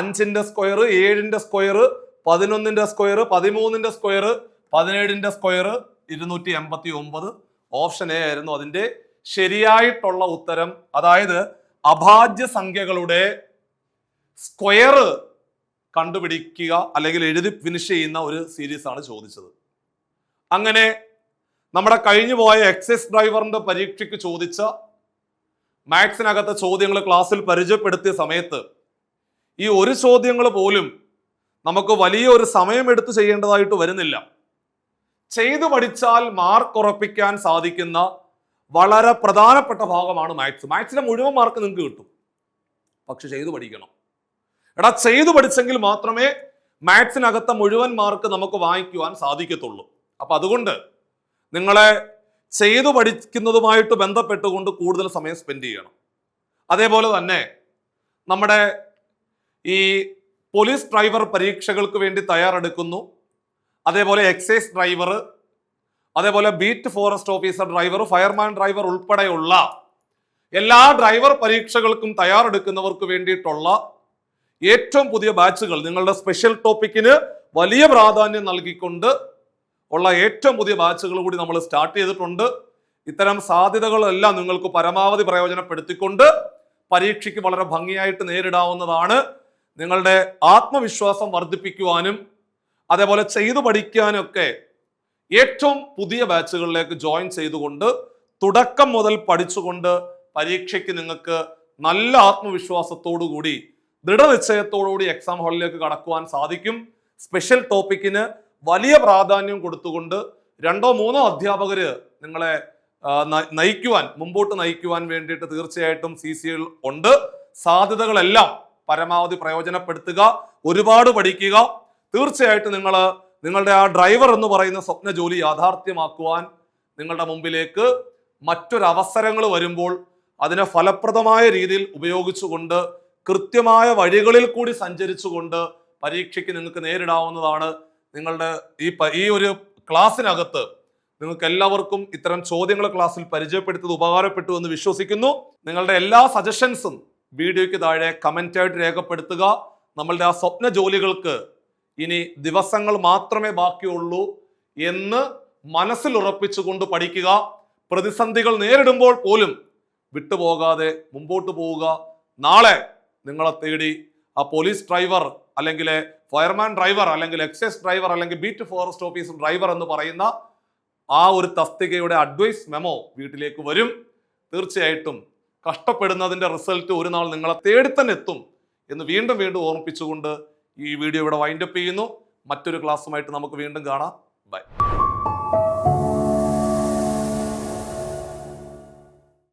A: 5ന്റെ സ്ക്വയർ, 7ന്റെ സ്ക്വയർ, 11ന്റെ സ്ക്വയർ, 13ന്റെ സ്ക്വയർ, 17ന്റെ സ്ക്വയർ 289. ഓപ്ഷൻ എ ആയിരുന്നു അതിന്റെ ശരിയായിട്ടുള്ള ഉത്തരം. അതായത് അഭാജ്യ സംഖ്യകളുടെ സ്ക്വയർ കണ്ടുപിടിക്കുക അല്ലെങ്കിൽ എഴുതി ഫിനിഷ് ചെയ്യുന്ന ഒരു സീരീസ് ആണ് ചോദിച്ചത്. അങ്ങനെ നമ്മുടെ കഴിഞ്ഞു പോയ എക്സൈസ് ഡ്രൈവറിന്റെ പരീക്ഷയ്ക്ക് ചോദിച്ച മാത്സിനകത്തെ ചോദ്യങ്ങൾ ക്ലാസ്സിൽ പരിചയപ്പെടുത്തിയ സമയത്ത് ഈ ഒരു ചോദ്യങ്ങൾ പോലും നമുക്ക് വലിയ ഒരു സമയമെടുത്ത് ചെയ്യേണ്ടതായിട്ട് വരുന്നില്ല. ചെയ്തു പഠിച്ചാൽ മാർക്ക് ഉറപ്പിക്കാൻ സാധിക്കുന്ന വളരെ പ്രധാനപ്പെട്ട ഭാഗമാണ് മാത്സ്. മാത്സിലെ മുഴുവൻ മാർക്ക് നിങ്ങൾക്ക് കിട്ടും, പക്ഷെ ചെയ്തു പഠിക്കണം. എടാ ചെയ്തു പഠിച്ചെങ്കിൽ മാത്രമേ മാത്സിനകത്തെ മുഴുവൻ മാർക്ക് നമുക്ക് വാങ്ങിക്കുവാൻ സാധിക്കത്തുള്ളൂ. അപ്പൊ അതുകൊണ്ട് നിങ്ങളെ ചെയ്തു പഠിക്കുന്നതുമായിട്ട് ബന്ധപ്പെട്ടുകൊണ്ട് കൂടുതൽ സമയം സ്പെൻഡ് ചെയ്യണം. അതേപോലെ തന്നെ നമ്മുടെ ഈ പോലീസ് ഡ്രൈവർ പരീക്ഷകൾക്ക് വേണ്ടി തയ്യാറെടുക്കുന്നു, അതേപോലെ എക്സൈസ് ഡ്രൈവർ, അതേപോലെ beat forest officer driver, fireman driver ഉൾപ്പെടെയുള്ള എല്ലാ ഡ്രൈവർ പരീക്ഷകൾക്കും തയ്യാറെടുക്കുന്നവർക്ക് വേണ്ടിയിട്ടുള്ള ഏറ്റവും പുതിയ ബാച്ചുകൾ, നിങ്ങളുടെ സ്പെഷ്യൽ ടോപ്പിക്കിന് വലിയ പ്രാധാന്യം നൽകിക്കൊണ്ട് ഉള്ള ഏറ്റവും പുതിയ ബാച്ചുകൾ കൂടി നമ്മൾ സ്റ്റാർട്ട് ചെയ്തിട്ടുണ്ട്. ഇത്തരം സാധ്യതകളെല്ലാം നിങ്ങൾക്ക് പരമാവധി പ്രയോജനപ്പെടുത്തിക്കൊണ്ട് പരീക്ഷയ്ക്ക് വളരെ ഭംഗിയായിട്ട് നേരിടാവുന്നതാണ്. നിങ്ങളുടെ ആത്മവിശ്വാസം വർദ്ധിപ്പിക്കുവാനും അതേപോലെ ചെയ്തു പഠിക്കാനൊക്കെ ഏറ്റവും പുതിയ ബാച്ചുകളിലേക്ക് ജോയിൻ ചെയ്തുകൊണ്ട് തുടക്കം മുതൽ പഠിച്ചുകൊണ്ട് പരീക്ഷയ്ക്ക് നിങ്ങൾക്ക് നല്ല ആത്മവിശ്വാസത്തോടു കൂടി ദൃഢനിശ്ചയത്തോടുകൂടി എക്സാം ഹാളിലേക്ക് കടക്കുവാൻ സാധിക്കും. സ്പെഷ്യൽ ടോപ്പിക്കിന് വലിയ പ്രാധാന്യം കൊടുത്തുകൊണ്ട് 2 or 3 അധ്യാപകര് നിങ്ങളെ മുമ്പോട്ട് നയിക്കുവാൻ വേണ്ടിയിട്ട് തീർച്ചയായിട്ടും CCL ഉണ്ട്. സാധ്യതകളെല്ലാം പരമാവധി പ്രയോജനപ്പെടുത്തുക, ഒരുപാട് പഠിക്കുക. തീർച്ചയായിട്ടും നിങ്ങളുടെ ആ ഡ്രൈവർ എന്ന് പറയുന്ന സ്വപ്ന ജോലി യാഥാർത്ഥ്യമാക്കുവാൻ നിങ്ങളുടെ മുമ്പിലേക്ക് മറ്റൊരു അവസരങ്ങൾ വരുമ്പോൾ അതിനെ ഫലപ്രദമായ രീതിയിൽ ഉപയോഗിച്ചുകൊണ്ട് കൃത്യമായ വഴികളിൽ കൂടി സഞ്ചരിച്ചുകൊണ്ട് പരീക്ഷയ്ക്ക് നിങ്ങൾക്ക് നേരിടാവുന്നതാണ്. നിങ്ങളുടെ ഈ ഒരു ക്ലാസ്സിനകത്ത് നിങ്ങൾക്ക് എല്ലാവർക്കും ഇത്തരം ചോദ്യങ്ങൾ ക്ലാസ്സിൽ പരിചയപ്പെടുത്തിയത് ഉപകാരപ്പെട്ടു എന്ന് വിശ്വസിക്കുന്നു. നിങ്ങളുടെ എല്ലാ സജഷൻസും വീഡിയോയ്ക്ക് താഴെ കമന്റായിട്ട് രേഖപ്പെടുത്തുക. നമ്മളുടെ ആ സ്വപ്ന ജോലികൾക്ക് ഇനി ദിവസങ്ങൾ മാത്രമേ ബാക്കിയുള്ളൂ എന്ന് മനസ്സിൽ ഉറപ്പിച്ചുകൊണ്ട് പഠിക്കുക. പ്രതിസന്ധികൾ നേരിടുമ്പോൾ പോലും വിട്ടുപോകാതെ മുമ്പോട്ട് പോവുക. നാളെ നിങ്ങളെ തേടി ആ പോലീസ് ഡ്രൈവർ അല്ലെങ്കിൽ ഫയർമാൻ ഡ്രൈവർ അല്ലെങ്കിൽ എക്സൈസ് ഡ്രൈവർ അല്ലെങ്കിൽ ബീറ്റ് ഫോറസ്റ്റ് ഓഫീസർ ഡ്രൈവർ എന്ന് പറയുന്ന ആ ഒരു തസ്തികയുടെ അഡ്വൈസ് മെമ്മോ വീട്ടിലേക്ക് വരും. തീർച്ചയായിട്ടും കഷ്ടപ്പെടുന്നതിന്റെ റിസൾട്ട് ഒരു നാൾ നിങ്ങളെ തേടി തന്നെ എത്തും എന്ന് വീണ്ടും ഓർമ്മിപ്പിച്ചുകൊണ്ട് ഈ വീഡിയോ ഇവിടെ വൈൻഡപ്പ് ചെയ്യുന്നു. മറ്റൊരു ക്ലാസ്സുമായിട്ട് നമുക്ക് വീണ്ടും കാണാം. ബൈ.